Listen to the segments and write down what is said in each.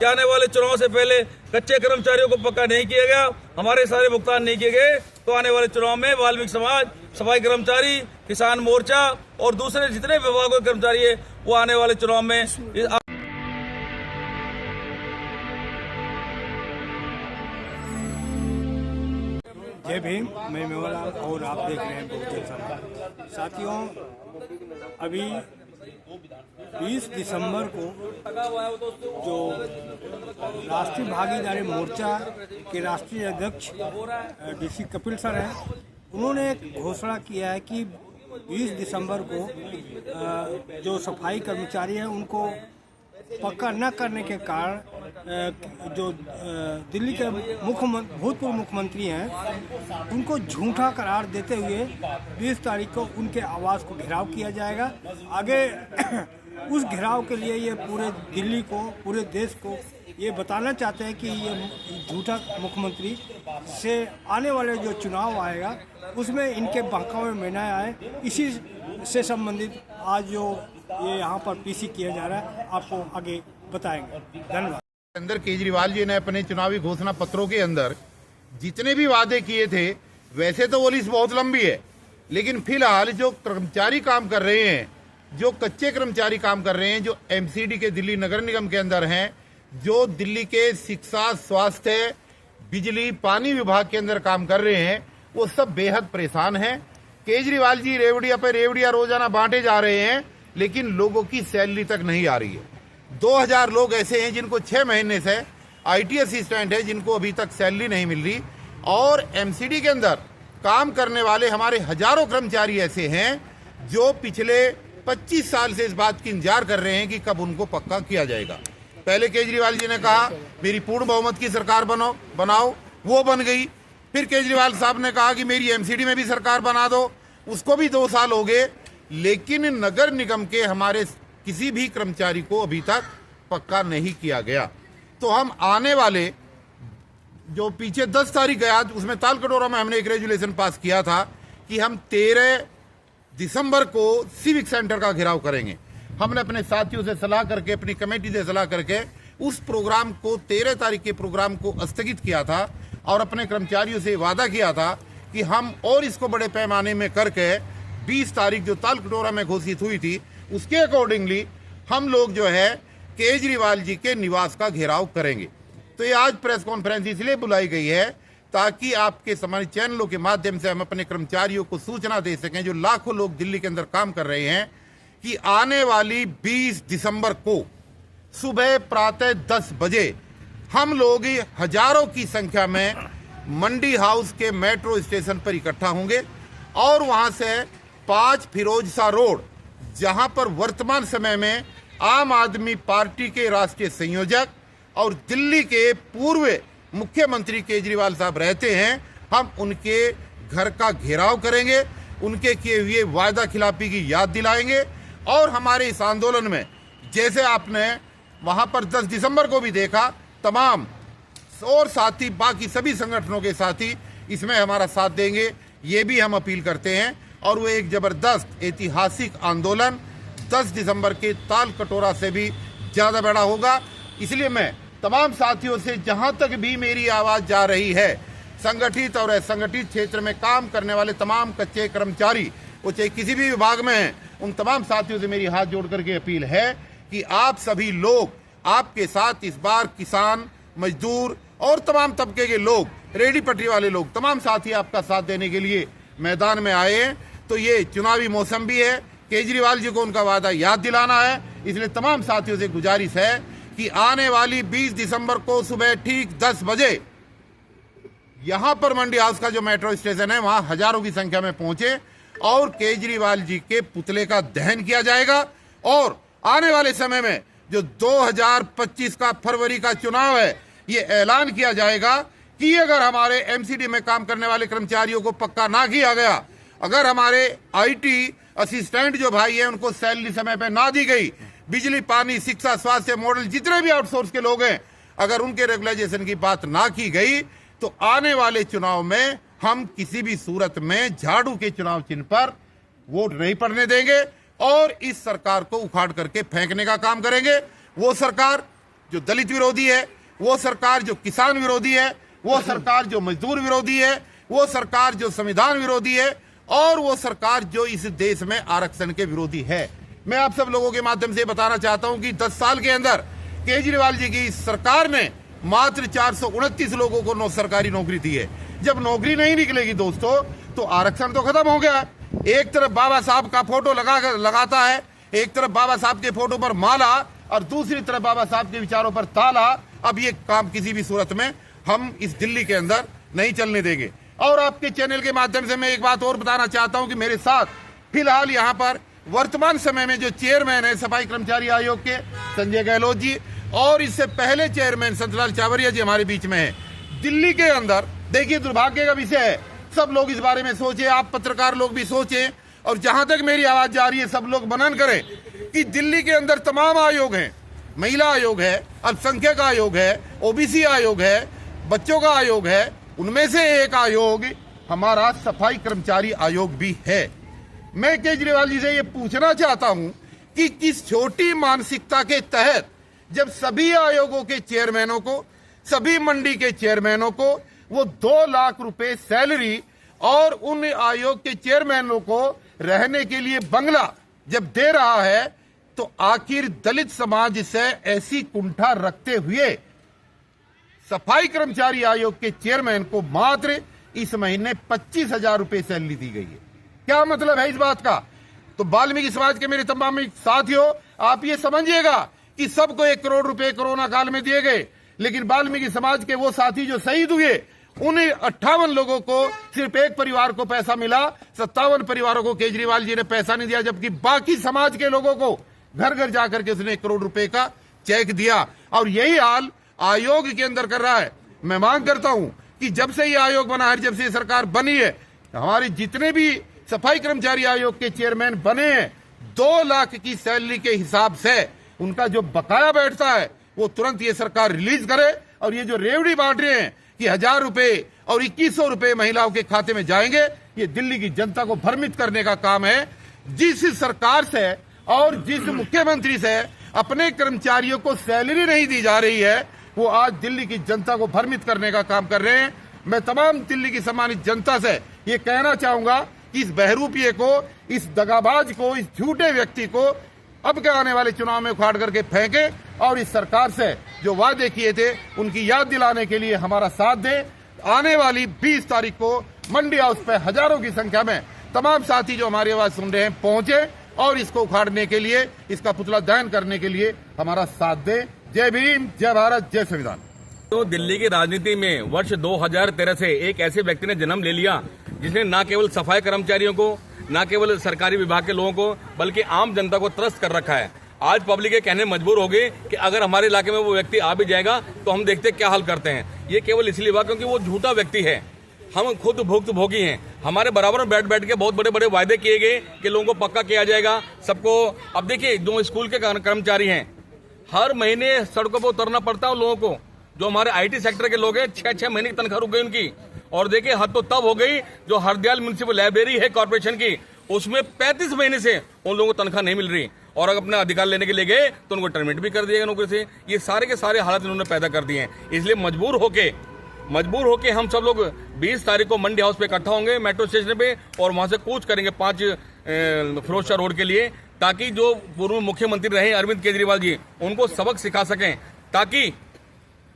आने वाले चुनाव से पहले कच्चे कर्मचारियों को पक्का नहीं किया गया, हमारे सारे भुगतान नहीं किए गए, तो आने वाले चुनाव में वाल्मीकि समाज, सफाई कर्मचारी, किसान मोर्चा और दूसरे जितने विभागों के कर्मचारी है वो आने वाले चुनाव में जय भीम। मैं मेवालाल और आप देख रहे हैं बहुजन समाज। साथियों, अभी 20 दिसंबर को जो राष्ट्रीय भागीदारी मोर्चा के राष्ट्रीय अध्यक्ष डीसी कपिल सर हैं, उन्होंने एक घोषणा किया है कि 20 दिसंबर को जो सफाई कर्मचारी हैं उनको पक्का न करने के कारण जो दिल्ली के भूतपूर्व मुख्यमंत्री हैं उनको झूठा करार देते हुए 20 तारीख को उनके आवास को घेराव किया जाएगा। आगे उस घेराव के लिए ये पूरे दिल्ली को, पूरे देश को ये बताना चाहते हैं कि ये झूठा मुख्यमंत्री से आने वाले जो चुनाव आएगा उसमें इनके बहकावे में न आए। इसी से संबंधित आज जो ये यहाँ पर पीसी किया जा रहा है, आपको आगे बताएंगे। धन्यवाद। अंदर केजरीवाल जी ने अपने चुनावी घोषणा पत्रों के अंदर जितने भी वादे किए थे, वैसे तो वो लिस्ट बहुत लंबी है, लेकिन फिलहाल जो कर्मचारी काम कर रहे हैं, जो कच्चे कर्मचारी काम कर रहे हैं, जो एमसीडी के दिल्ली नगर निगम के अंदर हैं, जो दिल्ली के शिक्षा, स्वास्थ्य, बिजली, पानी विभाग के अंदर काम कर रहे हैं, वो सब बेहद परेशान हैं। केजरीवाल जी रेवड़िया पे रेवड़िया रोजाना बांटे जा रहे हैं, लेकिन लोगों की सैलरी तक नहीं आ रही है। 2000 लोग ऐसे हैं जिनको 6 महीने से आईटी असिस्टेंट है, जिनको अभी तक सैलरी नहीं मिल रही। और एमसीडी के अंदर काम करने वाले हमारे हजारों कर्मचारी ऐसे हैं जो पिछले 25 साल से इस बात की इंतजार कर रहे हैं कि कब उनको पक्का किया जाएगा। पहले केजरीवाल जी ने कहा मेरी पूर्ण बहुमत की सरकार बनाओ, वो बन गई। फिर केजरीवाल साहब ने कहा कि मेरी एमसीडी में भी सरकार बना दो, उसको भी 2 साल हो गए, लेकिन नगर निगम के हमारे किसी भी कर्मचारी को अभी तक पक्का नहीं किया गया। तो हम आने वाले जो पीछे 10 तारीख गया, उसमें तालकटोरा में हमने एक रेजुलेशन पास किया था कि हम 13 दिसंबर को सिविक सेंटर का घेराव करेंगे। हमने अपने साथियों से सलाह करके, अपनी कमेटी से सलाह करके उस प्रोग्राम को 13 तारीख के प्रोग्राम को स्थगित किया था और अपने कर्मचारियों से वादा किया था कि हम और इसको बड़े पैमाने में करके 20 तारीख जो तालकटोरा में घोषित हुई थी उसके अकॉर्डिंगली हम लोग जो है केजरीवाल जी के निवास का घेराव करेंगे। तो ये आज प्रेस कॉन्फ्रेंस इसलिए बुलाई गई है ताकि आपके समाचार चैनलों के माध्यम से हम अपने कर्मचारियों को सूचना दे सकें, जो लाखों लोग दिल्ली के अंदर काम कर रहे हैं, कि आने वाली 20 दिसंबर को सुबह प्रातः 10 बजे हम लोग हजारों की संख्या में मंडी हाउस के मेट्रो स्टेशन पर इकट्ठा होंगे और वहां से 5 फिरोजशाह रोड, जहां पर वर्तमान समय में आम आदमी पार्टी के राष्ट्रीय संयोजक और दिल्ली के पूर्व मुख्यमंत्री केजरीवाल साहब रहते हैं, हम उनके घर का घेराव करेंगे, उनके किए हुए वायदा खिलाफी की याद दिलाएंगे। और हमारे इस आंदोलन में, जैसे आपने वहां पर 10 दिसंबर को भी देखा, तमाम और साथी, बाकी सभी संगठनों के साथी इसमें हमारा साथ देंगे, ये भी हम अपील करते हैं। और वो एक जबरदस्त ऐतिहासिक आंदोलन 10 दिसंबर के तालकटोरा से भी ज्यादा बड़ा होगा। इसलिए मैं तमाम साथियों से, जहां तक भी मेरी आवाज जा रही है, संगठित और असंगठित क्षेत्र में काम करने वाले तमाम कच्चे कर्मचारी, वो चाहे किसी भी विभाग में हैं, उन तमाम साथियों से मेरी हाथ जोड़ करके अपील है कि आप सभी लोग, आपके साथ इस बार किसान, मजदूर और तमाम तबके के लोग, रेहड़ी पटरी वाले लोग, तमाम साथी आपका साथ देने के लिए मैदान में आए हैं। तो ये चुनावी मौसम भी है, केजरीवाल जी को उनका वादा याद दिलाना है। इसलिए तमाम साथियों से गुजारिश है कि आने वाली 20 दिसंबर को सुबह ठीक 10 बजे यहां पर मंडी हाउस का जो मेट्रो स्टेशन है, वहां हजारों की संख्या में पहुंचे और केजरीवाल जी के पुतले का दहन किया जाएगा। और आने वाले समय में जो 2025 का फरवरी का चुनाव है, ये ऐलान किया जाएगा कि अगर हमारे एमसीडी में काम करने वाले कर्मचारियों को पक्का ना किया गया, अगर हमारे आईटी असिस्टेंट जो भाई है उनको सैलरी समय पे ना दी गई, बिजली, पानी, शिक्षा, स्वास्थ्य, मॉडल, जितने भी आउटसोर्स के लोग हैं, अगर उनके रेगुलराइजेशन की बात ना की गई, तो आने वाले चुनाव में हम किसी भी सूरत में झाड़ू के चुनाव चिन्ह पर वोट नहीं पड़ने देंगे और इस सरकार को उखाड़ करके फेंकने का काम करेंगे। वो सरकार जो दलित विरोधी है, वो सरकार जो किसान विरोधी है, वो सरकार जो मजदूर विरोधी है, वो सरकार जो संविधान विरोधी है, और वो सरकार जो इस देश में आरक्षण के विरोधी है। मैं आप सब लोगों के माध्यम से बताना चाहता हूं कि 10 साल के अंदर केजरीवाल जी की सरकार ने मात्र 429 लोगों को सरकारी नौकरी दी है। जब नौकरी नहीं निकलेगी दोस्तों, तो आरक्षण तो खत्म हो गया। एक तरफ बाबा साहब का फोटो लगाता है, एक तरफ बाबा साहब के फोटो पर माला, और दूसरी तरफ बाबा साहब के विचारों पर ताला। अब ये काम किसी भी सूरत में हम इस दिल्ली के अंदर नहीं चलने देंगे। और आपके चैनल के माध्यम से मैं एक बात और बताना चाहता हूं कि मेरे साथ फिलहाल यहां पर वर्तमान समय में जो चेयरमैन है सफाई कर्मचारी आयोग के, संजय गहलोत जी, और इससे पहले चेयरमैन संतलाल चावरिया जी हमारे बीच में है। दिल्ली के अंदर देखिए, दुर्भाग्य का विषय है, सब लोग इस बारे में सोचे, आप पत्रकार लोग भी सोचें, और जहां तक मेरी आवाज जा रही है सब लोग मनन करें कि दिल्ली के अंदर तमाम आयोग हैं। महिला आयोग है, अल्पसंख्यक आयोग है, ओबीसी आयोग है, बच्चों का आयोग है, उनमें से एक आयोग हमारा सफाई कर्मचारी आयोग भी है। मैं केजरीवाल जी से ये पूछना चाहता हूं कि किस छोटी मानसिकता के तहत जब सभी आयोगों के चेयरमैनों को, सभी मंडी के चेयरमैनों को वो 2 लाख रुपए सैलरी और उन आयोग के चेयरमैनों को रहने के लिए बंगला जब दे रहा है, तो आखिर दलित समाज से ऐसी कुंठा रखते हुए सफाई कर्मचारी आयोग के चेयरमैन को मात्र इस महीने 25,000 रुपए सैलरी दी गई है। क्या मतलब है इस बात का? तो वाल्मीकि समाज के मेरे तमाम साथियों, आप ये समझिएगा कि सबको 1 करोड़ रुपए कोरोना काल में दिए गए, लेकिन वाल्मीकि समाज के वो साथी जो शहीद हुए, उन 58 लोगों को सिर्फ एक परिवार को पैसा मिला, 57 परिवारों को केजरीवाल जी ने पैसा नहीं दिया, जबकि बाकी समाज के लोगों को घर घर जाकर के उसने 1 करोड़ रुपए का चेक दिया। और यही हाल आयोग के अंदर कर रहा है। मैं मांग करता हूं कि जब से ये आयोग बना है, जब से ये सरकार बनी है, हमारे जितने भी सफाई कर्मचारी आयोग के चेयरमैन बने हैं, 2 लाख की सैलरी के हिसाब से उनका जो बकाया बैठता है वो तुरंत ये सरकार रिलीज करे। और ये जो रेवड़ी बांट रहे हैं कि 1,000 रुपए और 2,100 रुपए महिलाओं के खाते में जाएंगे, ये दिल्ली की जनता को भ्रमित करने का काम है। जिस सरकार से और जिस मुख्यमंत्री से अपने कर्मचारियों को सैलरी नहीं दी जा रही है, वो आज दिल्ली की जनता को भ्रमित करने का काम कर रहे हैं। मैं तमाम दिल्ली की सम्मानित जनता से ये कहना चाहूंगा कि इस बहरूपिये को, इस दगाबाज को, इस झूठे व्यक्ति को अब के आने वाले चुनाव में उखाड़ करके फेंके, और इस सरकार से जो वादे किए थे उनकी याद दिलाने के लिए हमारा साथ दे। आने वाली 20 तारीख को मंडी हाउस पे हजारों की संख्या में तमाम साथी जो हमारी आवाज सुन रहे हैं पहुंचे, और इसको उखाड़ने के लिए, इसका पुतला दहन करने के लिए हमारा साथ दे। जय भीम, जय भारत, जय संविधान। तो दिल्ली की राजनीति में वर्ष 2013 से एक ऐसे व्यक्ति ने जन्म ले लिया जिसने न केवल सफाई कर्मचारियों को, न केवल सरकारी विभाग के लोगों को, बल्कि आम जनता को त्रस्त कर रखा है। आज पब्लिक ये कहने मजबूर हो गई कि अगर हमारे इलाके में वो व्यक्ति आ भी जाएगा तो हम देखते क्या हाल करते हैं। ये केवल इसलिए हुआ क्योंकि वो झूठा व्यक्ति है। हम खुद भुक्तभोगी हैं। हमारे बराबर में बैठ के बहुत बड़े बड़े वायदे किए गए कि लोगों को पक्का किया जाएगा सबको। अब देखिए, जो स्कूल के कर्मचारी हैं, हर महीने सड़कों पर उतरना पड़ता है उन लोगों को। जो हमारे IT सेक्टर के लोग हैं, 6-6 महीने की तनख्वाह रुक गई उनकी। और देखिए, हद तो तब हो गई जो हरदयाल म्युनिसिपल लाइब्रेरी है कॉर्पोरेशन की, उसमें 35 महीने से उन लोगों को तनख्वाह नहीं मिल रही, और अगर अपना अधिकार लेने के लिए गए तो उनको टर्मिनेट भी कर दिएगा नौकरी से। ये सारे के सारे हालात इन्होंने पैदा कर दिए हैं। इसलिए मजबूर होके हम सब लोग 20 तारीख को मंडी हाउस पे इकट्ठा होंगे मेट्रो स्टेशन पे, और वहां से कूच करेंगे 5 फिरोज शाह रोड के लिए, ताकि जो पूर्व मुख्यमंत्री रहे अरविंद केजरीवाल जी, उनको सबक सिखा सकें, ताकि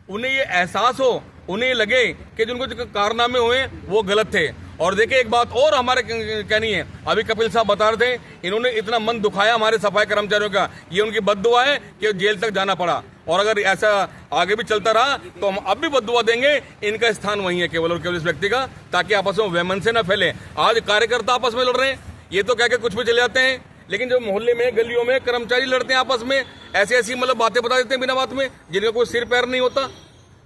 उन्हें ये एहसास हो, उन्हें लगे कि जिनको जो कारनामे हुए वो गलत थे। और देखिए, एक बात और हमारे कहनी है, अभी कपिल साहब बता रहे थे, इन्होंने इतना मन दुखाया हमारे सफाई कर्मचारियों का, ये उनकी बद्दुआ है कि जेल तक जाना पड़ा। और अगर ऐसा आगे भी चलता रहा तो हम अब भी बद्दुआ देंगे। इनका स्थान वही है केवल और केवल इस व्यक्ति का, ताकि आपस में वैमनस्य न फैले। आज कार्यकर्ता आपस में लड़ रहे हैं, ये तो कह के कुछ भी चले जाते हैं, लेकिन जो मोहल्ले में, गलियों में कर्मचारी लड़ते हैं आपस में, ऐसी मतलब बातें बता देते हैं बिना बात में, जिनका कोई सिर पैर नहीं होता।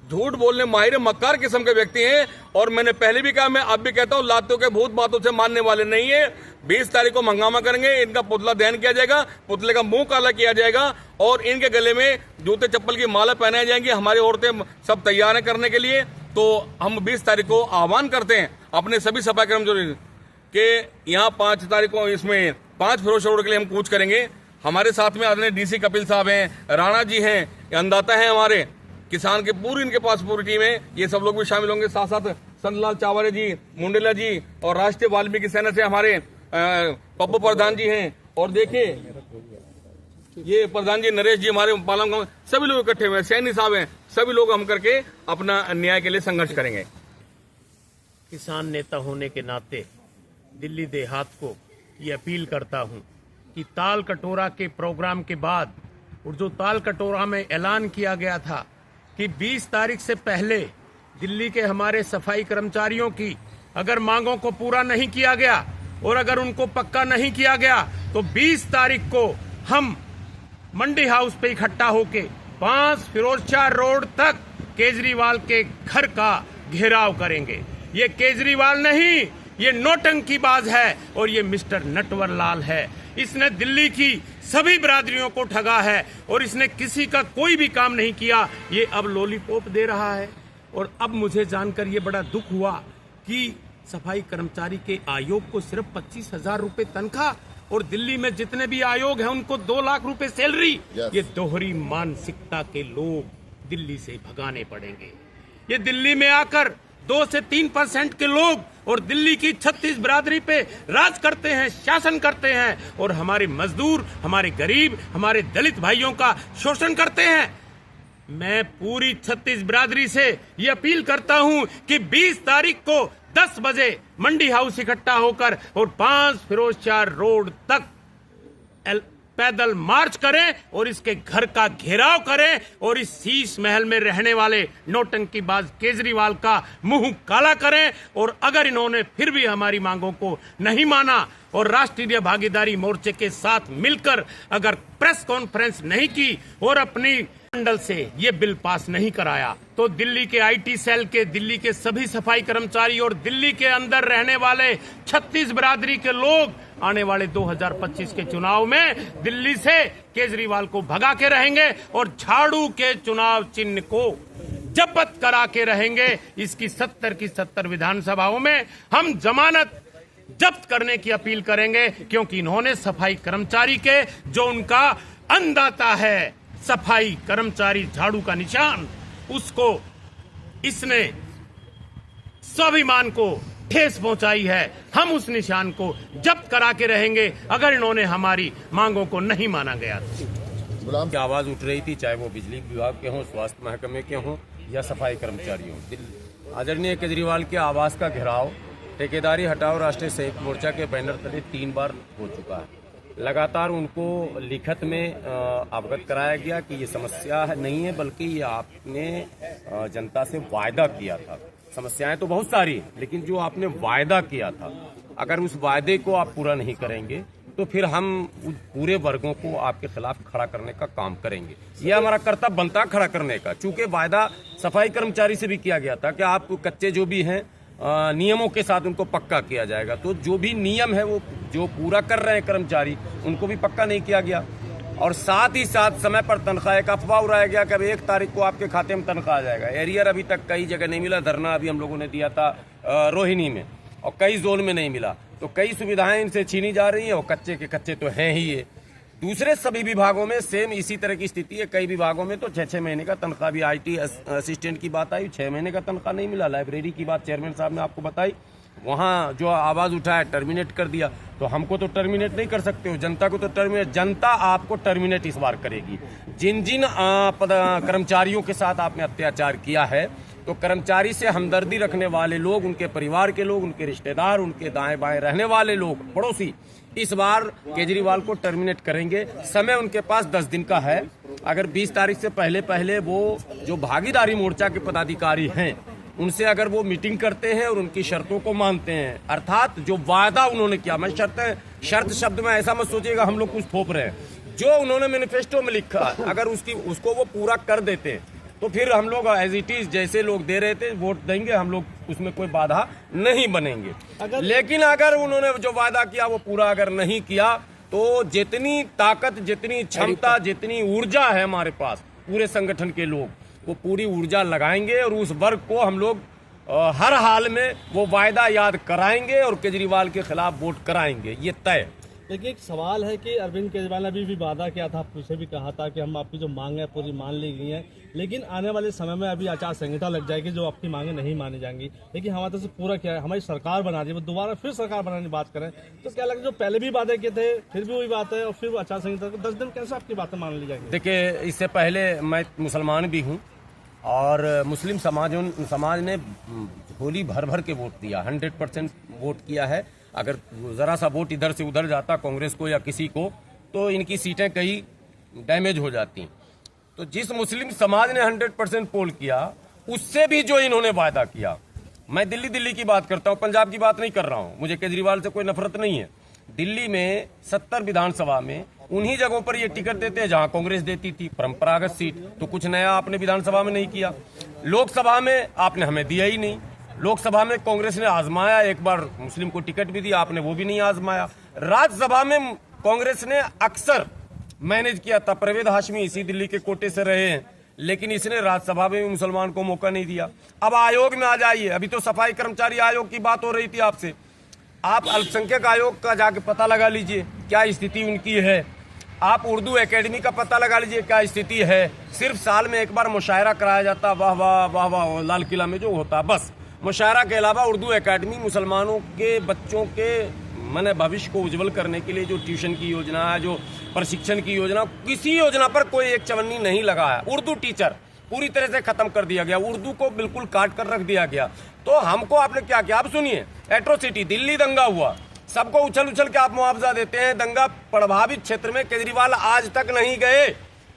झूठ बोलने माहिर मक्कार किस्म के व्यक्ति हैं। और मैंने पहले भी कहा, मैं अब भी कहता हूं, लातों के भूत बातों से मानने वाले नहीं है। 20 तारीख को हंगामा करेंगे, इनका पुतला दहन किया जाएगा, पुतले का मुंह काला किया जाएगा, और इनके गले में जूते चप्पल की माला पहनाई जाएंगी। हमारी औरतें सब तैयार हैं करने के लिए। तो हम 20 तारीख को आह्वान करते हैं अपने सभी सफाई कर्मचारी के, यहाँ 5 तारीख को इसमें 5 फिरोज शाह रोड के लिए हम कूच करेंगे। हमारे साथ में आदरणीय डीसी कपिल साहब हैं, राणा जी हैं, अन्नदाता हैं हमारे किसान के, पूरी इनके पास पूरी टीम है, ये सब लोग भी शामिल होंगे। साथ साथ संतलाल चावरे जी, मुंडेला जी और राष्ट्रीय वाल्मीकि सेना से हमारे पप्पू प्रधान जी हैं, और देखिए ये प्रधान जी नरेश जी हमारे पालम गांव, सभी लोग इकट्ठे हुए हैं, सैनी साहब हैं, सभी लोग हम करके अपना न्याय के लिए संघर्ष करेंगे। किसान नेता होने के नाते दिल्ली देहात को ये अपील करता हूं कि ताल कटोरा के प्रोग्राम के बाद, और जो ताल कटोरा में ऐलान किया गया था कि 20 तारीख से पहले दिल्ली के हमारे सफाई कर्मचारियों की अगर मांगों को पूरा नहीं किया गया और अगर उनको पक्का नहीं किया गया तो 20 तारीख को हम मंडी हाउस पे इकट्ठा होके 5 फिरोजशाह रोड तक केजरीवाल के घर का घेराव करेंगे। ये केजरीवाल नहीं, ये नौटंकीबाज है और ये मिस्टर नटवरलाल है। इसने दिल्ली की सभी बिरादरियों को ठगा है और इसने किसी का कोई भी काम नहीं किया। ये अब लॉलीपॉप दे रहा है। और अब मुझे जानकर ये बड़ा दुख हुआ कि सफाई कर्मचारी के आयोग को सिर्फ 25,000 रुपए तनख्वाह, और दिल्ली में जितने भी आयोग हैं उनको 2 लाख रुपए सैलरी। ये दोहरी मानसिकता के लोग दिल्ली से भगाने पड़ेंगे। ये दिल्ली में आकर 2 से 3% के लोग और दिल्ली की 36 बिरादरी पे राज करते हैं, शासन करते हैं, और हमारे मजदूर, हमारे गरीब, हमारे दलित भाइयों का शोषण करते हैं। मैं पूरी 36 बिरादरी से ये अपील करता हूं कि 20 तारीख को 10 बजे मंडी हाउस इकट्ठा होकर और 5 फिरोजशाह रोड तक पैदल मार्च करें और इसके घर का घेराव करें और इस शीश महल में रहने वाले नौटंकीबाज केजरीवाल का मुंह काला करें। और अगर इन्होंने फिर भी हमारी मांगों को नहीं माना और राष्ट्रीय भागीदारी मोर्चे के साथ मिलकर अगर प्रेस कॉन्फ्रेंस नहीं की और अपनी मंडल से ये बिल पास नहीं कराया, तो दिल्ली के आईटी सेल के, दिल्ली के सभी सफाई कर्मचारी और दिल्ली के अंदर रहने वाले 36 बिरादरी के लोग आने वाले 2025 के चुनाव में दिल्ली से केजरीवाल को भगा के रहेंगे और झाड़ू के चुनाव चिन्ह को जब्त करा के रहेंगे। इसकी 70 की 70 विधानसभाओं में हम जमानत जब्त करने की अपील करेंगे, क्योंकि इन्होंने सफाई कर्मचारी के, जो उनका अन्नदाता है सफाई कर्मचारी झाड़ू का निशान, उसको इसने स्वाभिमान को ठेस पहुंचाई है। हम उस निशान को जब्त करा के रहेंगे अगर इन्होंने हमारी मांगों को नहीं माना गया। की आवाज उठ रही थी, चाहे वो बिजली विभाग के हों, स्वास्थ्य महकमे के हों या सफाई कर्मचारी हों। आदरणीय केजरीवाल के आवास का घेराव ठेकेदारी हटाओ राष्ट्रीय संयुक्त मोर्चा के बैनर तले 3 बार हो चुका है। लगातार उनको लिखित में अवगत कराया गया कि ये समस्या नहीं है, बल्कि ये आपने जनता से वायदा किया था। समस्याएं तो बहुत सारी, लेकिन जो आपने वायदा किया था, अगर उस वायदे को आप पूरा नहीं करेंगे तो फिर हम पूरे वर्गों को आपके खिलाफ खड़ा करने का काम करेंगे। ये हमारा कर्तव्य बनता खड़ा करने का, चूंकि वायदा सफाई कर्मचारी से भी किया गया था कि आप कच्चे जो भी हैं नियमों के साथ उनको पक्का किया जाएगा। तो जो भी नियम है वो जो पूरा कर रहे हैं कर्मचारी, उनको भी पक्का नहीं किया गया। और साथ ही साथ समय पर तनख्वाह, एक अफवाह उड़ाया गया कि अब 1 तारीख को आपके खाते में तनख्वाह आ जाएगा। एरियर अभी तक कई जगह नहीं मिला। धरना अभी हम लोगों ने दिया था रोहिणी में, और कई जोन में नहीं मिला। तो कई सुविधाएं इनसे छीनी जा रही हैं, और कच्चे के कच्चे तो हैं ही ये। दूसरे सभी विभागों में सेम इसी तरह की स्थिति है। कई विभागों में तो 6-6 महीने का तनख्वाह भी, IT असिस्टेंट की बात आई, 6 महीने का तनख्वाह नहीं मिला। लाइब्रेरी की बात चेयरमैन साहब ने आपको बताई, वहाँ जो आवाज उठाया टर्मिनेट कर दिया। तो हमको तो टर्मिनेट नहीं कर सकते हो, जनता को तो टर्मिनेट, जनता आपको टर्मिनेट इस बार करेगी। जिन जिन कर्मचारियों के साथ आपने अत्याचार किया है, तो कर्मचारी से हमदर्दी रखने वाले लोग, उनके परिवार के लोग, उनके रिश्तेदार, उनके दाएं बाएं रहने वाले लोग, पड़ोसी, इस बार केजरीवाल को टर्मिनेट करेंगे। समय उनके पास 10 दिन का है। अगर 20 तारीख से पहले वो जो भागीदारी मोर्चा के पदाधिकारी हैं, उनसे अगर वो मीटिंग करते हैं और उनकी शर्तों को मानते हैं, अर्थात जो वायदा उन्होंने किया, मैं शर्त शब्द में ऐसा मत सोचिएगा हम लोग कुछ थोप रहे हैं, जो उन्होंने मैनिफेस्टो में लिखा, अगर उसको वो पूरा कर देते तो फिर हम लोग एज इट इज जैसे लोग दे रहे थे वोट देंगे, हम लोग उसमें कोई बाधा नहीं बनेंगे। लेकिन अगर उन्होंने जो वायदा किया वो पूरा अगर नहीं किया, तो जितनी ताकत, जितनी क्षमता, जितनी ऊर्जा है हमारे पास, पूरे संगठन के लोग वो पूरी ऊर्जा लगाएंगे और उस वर्ग को हम लोग हर हाल में वो वायदा याद कराएंगे और केजरीवाल के खिलाफ वोट कराएंगे। ये तय। लेकिन एक सवाल है कि अरविंद केजरीवाल ने अभी भी वादा किया था, पीछे भी कहा था कि हम आपकी जो मांग है पूरी मान ली गई है, लेकिन आने वाले समय में अभी आचार संहिता लग जाएगी जो आपकी मांगे नहीं मानी जाएंगी। लेकिन हमारे तरफ से पूरा क्या है, हमारी सरकार बना दी, वो दोबारा फिर सरकार बनाने की बात करें तो क्या लगता है जो पहले भी वादे किए थे फिर भी वही बात है और फिर आचार संहिता 10 दिन कैसे आपकी बातें मान ली जाएंगी? देखिए, इससे पहले मैं मुसलमान भी हूँ और मुस्लिम समाज ने होली भर भर के वोट दिया, 100% वोट किया है। अगर ज़रा सा वोट इधर से उधर जाता कांग्रेस को या किसी को तो इनकी सीटें कई डैमेज हो जाती। तो जिस मुस्लिम समाज ने 100% पोल किया उससे भी जो इन्होंने वायदा किया, मैं दिल्ली की बात करता हूँ, पंजाब की बात नहीं कर रहा हूँ, मुझे केजरीवाल से कोई नफरत नहीं है। दिल्ली में 70 विधानसभा में उन्हीं जगहों पर ये टिकट देते हैं जहां कांग्रेस देती थी, परंपरागत सीट। तो कुछ नया आपने विधानसभा में नहीं किया। लोकसभा में आपने हमें दिया ही नहीं। लोकसभा में कांग्रेस ने आजमाया, एक बार मुस्लिम को टिकट भी दिया, आपने वो भी नहीं आजमाया। राज्यसभा में कांग्रेस ने अक्सर मैनेज किया था, परवेज हाशमी इसी दिल्ली के कोटे से रहे हैं, लेकिन इसने राज्यसभा में भी मुसलमान को मौका नहीं दिया। अब आयोग में आ जाइए, अभी तो सफाई कर्मचारी आयोग की बात हो रही थी आपसे। आप अल्पसंख्यक आयोग का जाके पता लगा लीजिए क्या स्थिति उनकी है। आप उर्दू एकेडमी का पता लगा लीजिए क्या स्थिति है। सिर्फ साल में एक बार मुशायरा कराया जाता, वाह वाह वाह वाह, लाल किला में जो होता, बस मुशायरा के अलावा उर्दू एकेडमी मुसलमानों के बच्चों के माने भविष्य को उज्जवल करने के लिए जो ट्यूशन की योजना है, जो प्रशिक्षण की योजना, किसी योजना पर कोई एक चवन्नी नहीं लगा है। उर्दू टीचर पूरी तरह से खत्म कर दिया गया, उर्दू को बिल्कुल काट कर रख दिया गया। तो हमको आपने क्या किया, आप सुनिए, एट्रोसिटी, दिल्ली दंगा हुआ, सबको उछल उछल के आप मुआवजा देते हैं। दंगा प्रभावित क्षेत्र में केजरीवाल आज तक नहीं गए,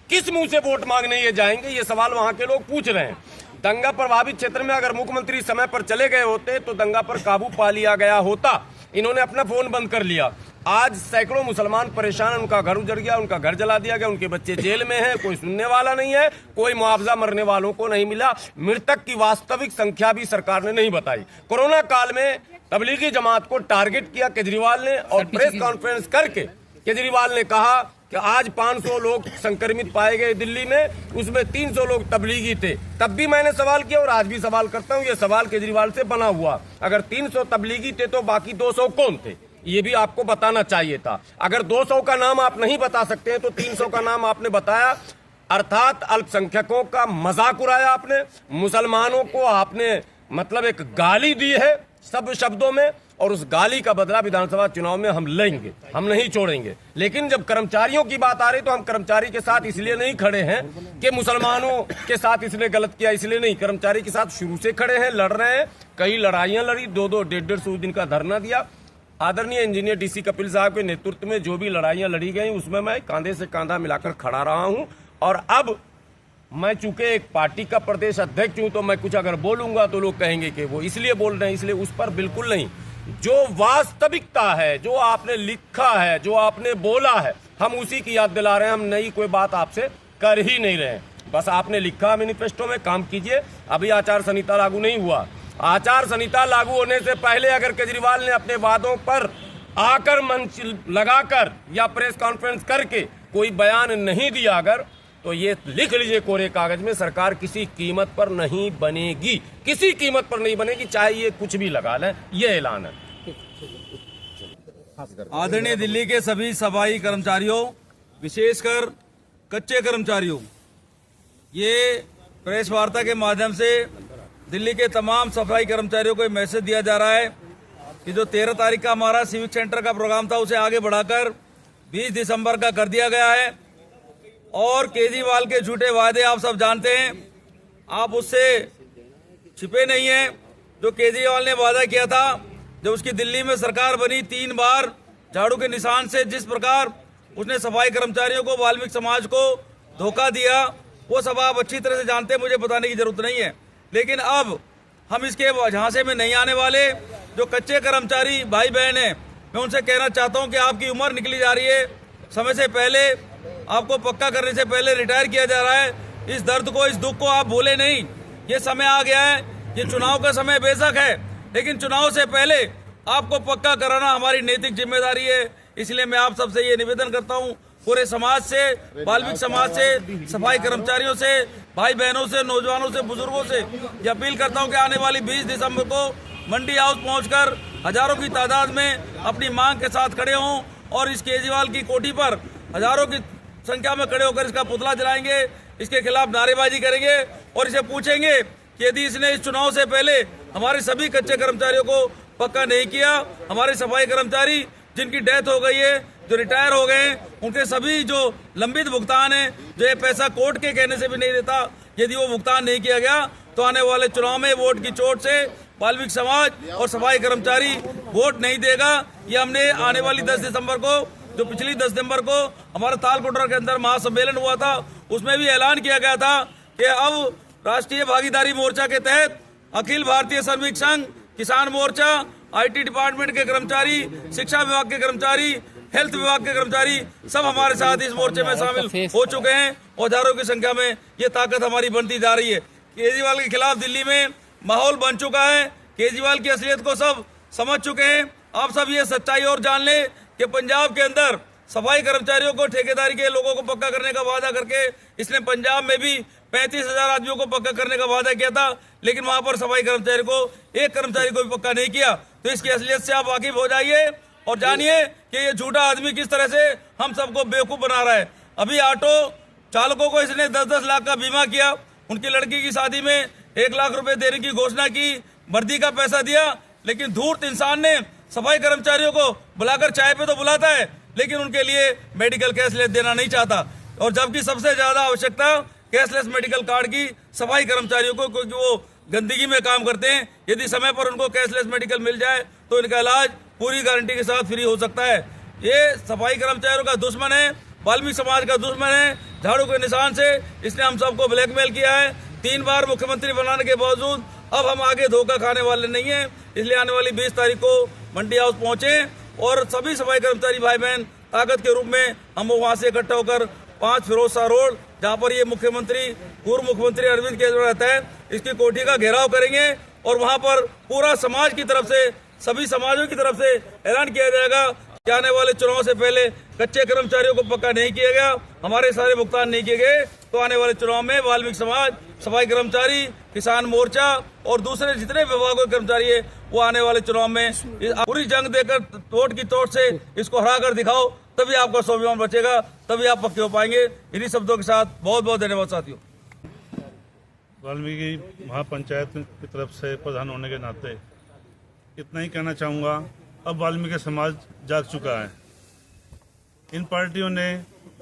किस मुंह से वोट मांगने ये जाएंगे, ये सवाल वहां के लोग पूछ रहे हैं। दंगा प्रभावित क्षेत्र में अगर मुख्यमंत्री समय पर चले गए होते तो दंगा पर काबू पा लिया गया होता। इन्होंने अपना फोन बंद कर लिया। आज सैकड़ों मुसलमान परेशान, उनका घर उजड़ गया, उनका घर जला दिया गया, उनके बच्चे जेल में हैं, कोई सुनने वाला नहीं है, कोई मुआवजा मरने वालों को नहीं मिला। मृतक की वास्तविक संख्या भी सरकार ने नहीं बताई। कोरोना काल में तबलीगी जमात को टारगेट किया केजरीवाल ने और प्रेस कॉन्फ्रेंस करके केजरीवाल ने कहा कि आज 500 लोग संक्रमित पाए गए दिल्ली में, उसमें 300 लोग तबलीगी थे। तब भी मैंने सवाल किया और आज भी सवाल करता हूं, ये सवाल केजरीवाल से बना हुआ। अगर 300 तबलीगी थे तो बाकी 200 कौन थे, ये भी आपको बताना चाहिए था। अगर 200 का नाम आप नहीं बता सकते हैं तो 300 का नाम आपने बताया, अर्थात अल्पसंख्यकों का मजाक उड़ाया आपने। मुसलमानों को आपने मतलब एक गाली दी है सब शब्दों में, और उस गाली का बदला विधानसभा चुनाव में हम लेंगे, हम नहीं छोड़ेंगे। लेकिन जब कर्मचारियों की बात आ रही तो हम कर्मचारी के साथ इसलिए नहीं खड़े हैं कि मुसलमानों के साथ इसने गलत किया, इसलिए नहीं। कर्मचारी के साथ शुरू से खड़े हैं, लड़ रहे हैं, कई लड़ाइयां लड़ी, 2-2, 150 दिन का धरना दिया। आदरणीय इंजीनियर डीसी कपिल साहब के नेतृत्व में जो भी लड़ाइयां लड़ी गई उसमें मैं कांधे से कांधा मिलाकर खड़ा रहा हूं। और अब मैं चूंकि एक पार्टी का प्रदेश अध्यक्ष हूं तो मैं कुछ अगर बोलूंगा तो लोग कहेंगे कि वो इसलिए बोल रहे हैं, इसलिए उस पर बिल्कुल नहीं। जो वास्तविकता है, जो आपने लिखा है, जो आपने बोला है, हम उसी की याद दिला रहे हैं। हम नई कोई बात आपसे कर ही नहीं रहे हैं, बस आपने लिखा मैनिफेस्टो में, काम कीजिए। अभी आचार संहिता लागू नहीं हुआ। आचार संहिता लागू होने से पहले अगर केजरीवाल ने अपने वादों पर आकर मंच लगाकर या प्रेस कॉन्फ्रेंस करके कोई बयान नहीं दिया अगर, तो ये लिख लीजिए कोरे कागज में, सरकार किसी कीमत पर नहीं बनेगी, किसी कीमत पर नहीं बनेगी, चाहे ये कुछ भी लगा लें, ये ऐलान है। आदरणीय दिल्ली के सभी सफाई कर्मचारियों, विशेषकर कच्चे कर्मचारियों, ये प्रेस वार्ता के माध्यम से दिल्ली के तमाम सफाई कर्मचारियों को मैसेज दिया जा रहा है कि जो 13 तारीख का हमारा सिविक सेंटर का प्रोग्राम था उसे आगे बढ़ाकर 20 दिसंबर का कर दिया गया है। और केजरीवाल के झूठे वादे आप सब जानते हैं, आप उससे छिपे नहीं हैं। जो केजरीवाल ने वादा किया था जब उसकी दिल्ली में सरकार बनी, 3 बार झाड़ू के निशान से जिस प्रकार उसने सफाई कर्मचारियों को, वाल्मीकि समाज को धोखा दिया, वो सब आप अच्छी तरह से जानते हैं, मुझे बताने की जरूरत नहीं है। लेकिन अब हम इसके झांसे में नहीं आने वाले। जो कच्चे कर्मचारी भाई बहन हैं, मैं उनसे कहना चाहता हूं कि आपकी उम्र निकली जा रही है, समय से पहले आपको पक्का करने से पहले रिटायर किया जा रहा है। इस दर्द को, इस दुख को आप भूले नहीं। ये समय आ गया है, ये चुनाव का समय बेशक है, लेकिन चुनाव से पहले आपको पक्का कराना हमारी नैतिक जिम्मेदारी है। इसलिए मैं आप सबसे ये निवेदन करता हूँ, पूरे समाज से, वाल्मीकि समाज से, सफाई कर्मचारियों से, भाई बहनों से, नौजवानों से, बुजुर्गों से ये अपील करता हूँ कि आने वाली 20 दिसंबर को मंडी हाउस पहुंचकर हजारों की तादाद में अपनी मांग के साथ खड़े हों और इस केजरीवाल की कोठी पर हजारों की संख्या में खड़े होकर इसका पुतला जलाएंगे, इसके खिलाफ नारेबाजी करेंगे और इसे पूछेंगे कि यदि इसने इस चुनाव से पहले हमारे सभी कच्चे कर्मचारियों को पक्का नहीं किया, हमारे सफाई कर्मचारी जिनकी डेथ हो गई है, जो रिटायर हो गए हैं, उनके सभी जो लंबित भुगतान है, जो ये पैसा कोर्ट के कहने से भी नहीं देता, यदि वो भुगतान नहीं किया गया तो आने वाले चुनाव में वोट की चोट से वाल्मीकि समाज और सफाई कर्मचारी वोट नहीं देगा। ये हमने आने वाली 10 दिसंबर को, जो पिछली 10 दिसंबर को हमारा तालकटोरा के अंदर महासम्मेलन हुआ था, उसमें भी ऐलान किया गया था कि अब राष्ट्रीय भागीदारी मोर्चा के तहत अखिल भारतीय श्रमिक संघ, किसान मोर्चा, IT डिपार्टमेंट के कर्मचारी, शिक्षा विभाग के कर्मचारी, हेल्थ विभाग के कर्मचारी सब हमारे साथ इस मोर्चे में शामिल हो चुके हैं और हजारों की संख्या में ये ताकत हमारी बनती जा रही है। केजरीवाल के खिलाफ दिल्ली में माहौल बन चुका है, केजरीवाल की असलियत को सब समझ चुके हैं। आप सब ये सच्चाई और जान लें कि पंजाब के अंदर सफाई कर्मचारियों को, ठेकेदारी के लोगों को पक्का करने का वादा करके इसने पंजाब में भी 35,000 आदमियों को पक्का करने का वादा किया था, लेकिन वहां पर सफाई कर्मचारी को, एक कर्मचारी को भी पक्का नहीं किया। तो इसकी असलियत से आप वाकिफ हो जाइए और जानिए कि ये झूठा आदमी किस तरह से हम सबको बेवकूफ बना रहा है। अभी ऑटो चालकों को इसने 10-10 लाख का बीमा किया, उनकी लड़की की शादी में 1 लाख रुपए देने की घोषणा की, वर्दी का पैसा दिया, लेकिन धूर्त इंसान ने सफाई कर्मचारियों को बुलाकर चाय पे तो बुलाता है, लेकिन उनके लिए मेडिकल कैशलेस देना नहीं चाहता। और जबकि सबसे ज्यादा आवश्यकता कैशलेस मेडिकल कार्ड की सफाई कर्मचारियों को, क्योंकि वो गंदगी में काम करते हैं। यदि समय पर उनको कैशलेस मेडिकल मिल जाए तो इनका इलाज पूरी गारंटी के साथ फ्री हो सकता है। ये सफाई कर्मचारियों का दुश्मन है, वाल्मीकि समाज का दुश्मन है। झाड़ू के निशान से इसने हम सबको ब्लैकमेल किया है। 3 बार मुख्यमंत्री बनाने के बावजूद अब हम आगे धोखा खाने वाले नहीं है। इसलिए आने वाली 20 तारीख को मंडी हाउस पहुंचे और सभी सफाई कर्मचारी भाई बहन ताकत के रूप में हम वहां से इकट्ठा होकर 5 फिरोज शाह रोड, जहां पर ये मुख्यमंत्री, पूर्व मुख्यमंत्री अरविंद केजरीवाल रहता है, इसकी कोठी का घेराव करेंगे और वहां पर पूरा समाज की तरफ से, सभी समाजों की तरफ से ऐलान किया जाएगा कि आने वाले चुनाव से पहले कच्चे कर्मचारियों को पक्का नहीं किया गया, हमारे सारे भुगतान नहीं किए गए, तो आने वाले चुनाव में वाल्मीकि समाज, सफाई कर्मचारी, किसान मोर्चा और दूसरे जितने विभागों के कर्मचारी है वो आने वाले चुनाव में पूरी जंग देकर वोट की चोट से इसको हरा कर दिखाओ, तभी आपका स्वाभिमान बचेगा, तभी आप पक्के हो पाएंगे। इन्हीं शब्दों के साथ बहुत बहुत धन्यवाद साथियों। वाल्मीकि महापंचायत की तरफ से प्रधान होने के नाते इतना ही कहना चाहूँगा, अब वाल्मीकि समाज जाग चुका है। इन पार्टियों ने,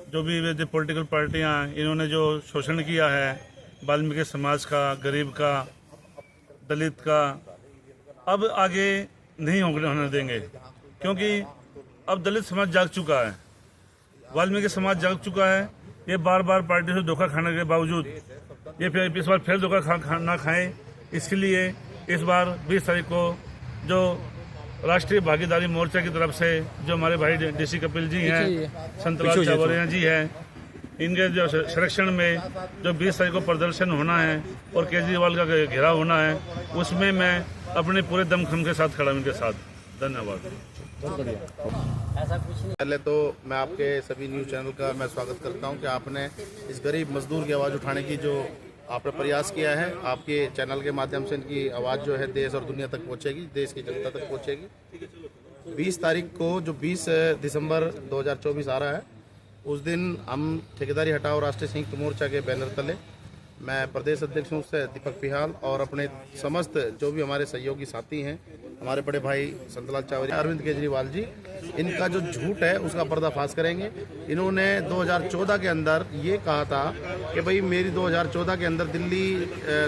जो भी पॉलिटिकल पार्टियां हैं, इन्होंने जो शोषण किया है वाल्मीकि समाज का, गरीब का, दलित का, अब आगे नहीं होने देंगे, क्योंकि अब दलित समाज जाग चुका है, वाल्मीकि समाज जाग चुका है। ये बार बार पार्टी से धोखा खाने के बावजूद ये फिर इस बार फिर धोखा ना खाएं, इसके लिए इस बार 20 तारीख को जो राष्ट्रीय भागीदारी मोर्चा की तरफ से जो हमारे भाई DC कपिल जी हैं, संतलाल चावरिया जी हैं, इनके जो संरक्षण में जो 20 तारीख को प्रदर्शन होना है और केजरीवाल का घेराव होना है, उसमें मैं अपने पूरे दमखम के साथ खड़ा हूं इनके साथ। धन्यवाद। पहले तो मैं आपके सभी न्यूज़ चैनल का मैं स्वागत करता हूं कि आपने इस गरीब मजदूर की आवाज़ उठाने की जो आपने प्रयास किया है, आपके चैनल के माध्यम से इनकी आवाज़ जो है देश और दुनिया तक पहुंचेगी, देश की जनता तक पहुंचेगी। 20 तारीख को जो 20 दिसंबर 2024 आ रहा है, उस दिन हम ठेकेदारी हटाओ राष्ट्रीय संयुक्त मोर्चा के बैनर तले, मैं प्रदेश अध्यक्ष हूँ से दीपक पिहाल और अपने समस्त जो भी हमारे सहयोगी साथी हैं, हमारे बड़े भाई संतलाल चावरिया, अरविंद केजरीवाल जी, इनका जो झूठ है उसका पर्दाफाश करेंगे। इन्होंने 2014 के अंदर ये कहा था कि भाई मेरी 2014 के अंदर दिल्ली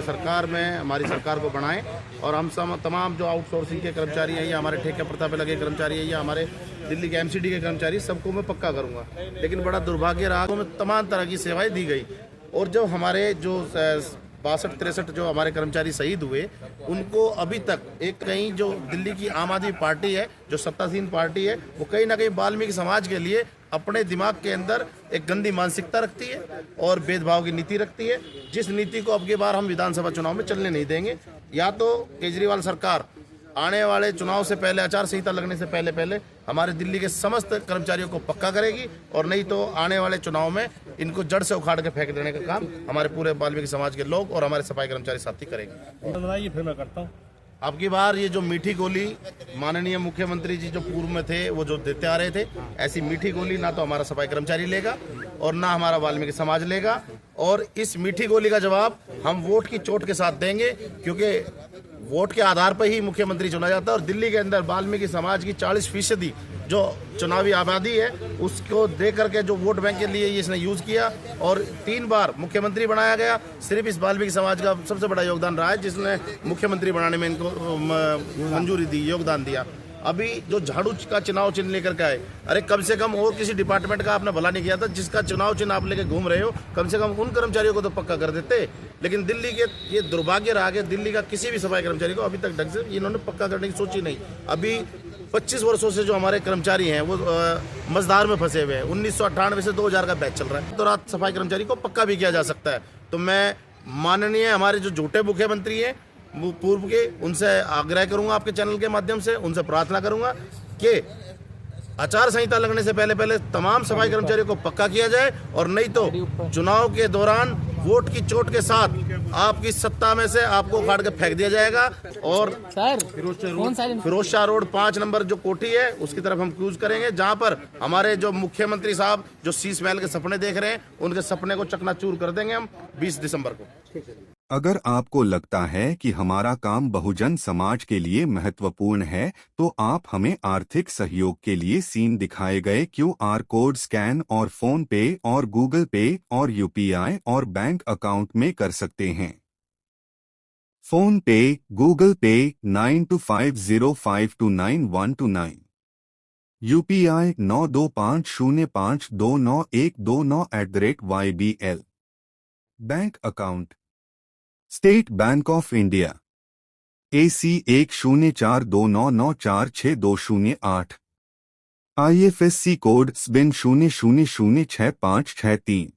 सरकार में हमारी सरकार को बनाएं और हम तमाम जो आउटसोर्सिंग के कर्मचारी हैं या हमारे ठेके प्रथा पे लगे कर्मचारी हैं या हमारे दिल्ली के MCD के कर्मचारी, सबको मैं पक्का करूँगा। लेकिन बड़ा दुर्भाग्य रहा, में तमाम तरह की सेवाएँ दी गई और जब हमारे जो 62-63 जो हमारे कर्मचारी शहीद हुए, उनको अभी तक एक कहीं जो दिल्ली की आम आदमी पार्टी है, जो सत्तासीन पार्टी है, वो कहीं ना कहीं वाल्मीकि समाज के लिए अपने दिमाग के अंदर एक गंदी मानसिकता रखती है और भेदभाव की नीति रखती है, जिस नीति को अब की बार हम विधानसभा चुनाव में चलने नहीं देंगे। या तो केजरीवाल सरकार आने वाले चुनाव से पहले, आचार संहिता लगने से पहले हमारे दिल्ली के समस्त कर्मचारियों को पक्का करेगी, और नहीं तो आने वाले चुनाव में इनको जड़ से उखाड़ के फेंक देने का काम हमारे पूरे वाल्मीकि समाज के लोग और हमारे सफाई कर्मचारी साथी करेंगे। फिर मैं करता हूँ। अब की बार ये जो मीठी गोली माननीय मुख्यमंत्री जी जो पूर्व में थे वो जो देते आ रहे थे, ऐसी मीठी गोली ना तो हमारा सफाई कर्मचारी लेगा और ना हमारा वाल्मीकि समाज लेगा। और इस मीठी गोली का जवाब हम वोट की चोट के साथ देंगे, क्योंकि वोट के आधार पर ही मुख्यमंत्री चुना जाता है। और दिल्ली के अंदर वाल्मीकि समाज की 40% जो चुनावी आबादी है उसको दे करके जो वोट बैंक के लिए इसने यूज किया और 3 बार मुख्यमंत्री बनाया गया। सिर्फ इस वाल्मीकि समाज का सबसे बड़ा योगदान रहा है जिसने मुख्यमंत्री बनाने में इनको मंजूरी दी, योगदान दिया। अभी जो झाड़ू का चुनाव चिन्ह लेकर के आए, अरे कम से कम और किसी डिपार्टमेंट का आपने भला नहीं किया था जिसका चुनाव चिन्ह आप लेके घूम रहे हो, कम से कम उन कर्मचारियों को तो पक्का कर देते। लेकिन दिल्ली के ये दुर्भाग्य रहा कि दिल्ली का किसी भी सफाई कर्मचारी को अभी तक ढंग से इन्होंने पक्का करने की सोची नहीं। अभी 25 वर्षों से जो हमारे कर्मचारी हैं वो मजदार में फंसे हुए हैं। 1998 से 2000 का बैच चल रहा है, तो रात सफाई कर्मचारी को पक्का भी किया जा सकता है। तो मैं माननीय हमारे जो झूठे मुख्यमंत्री हैं पूर्व के, उनसे आग्रह करूंगा, आपके चैनल के माध्यम से उनसे प्रार्थना करूंगा कि आचार संहिता लगने से पहले तमाम सफाई कर्मचारियों को पक्का किया जाए, और नहीं तो चुनाव के दौरान वोट की चोट के साथ आपकी सत्ता में से आपको उखाड़ के फेंक दिया जाएगा। और फिरोज शाह रोड 5 नंबर जो कोठी है उसकी तरफ हम क्रूज करेंगे, जहां पर हमारे जो मुख्यमंत्री साहब जो शीश महल के सपने देख रहे हैं उनके सपने को चकनाचूर कर देंगे हम 20 दिसंबर को। अगर आपको लगता है कि हमारा काम बहुजन समाज के लिए महत्वपूर्ण है, तो आप हमें आर्थिक सहयोग के लिए सीन दिखाए गए QR कोड स्कैन और फोन पे और गूगल पे और UPI और बैंक अकाउंट में कर सकते हैं। फोन पे, गूगल पे 9250529129, UPI 9250529129@YBL। Bank account state bank of India AC 1042994628, IFSC code SBIN 00066563।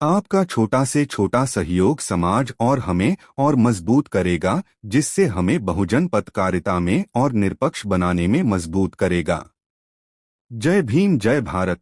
आपका छोटा से छोटा सहयोग समाज और हमें और मजबूत करेगा, जिससे हमें बहुजन पत्रकारिता में और निष्पक्ष बनाने में मजबूत करेगा। जय भीम, जय भारत।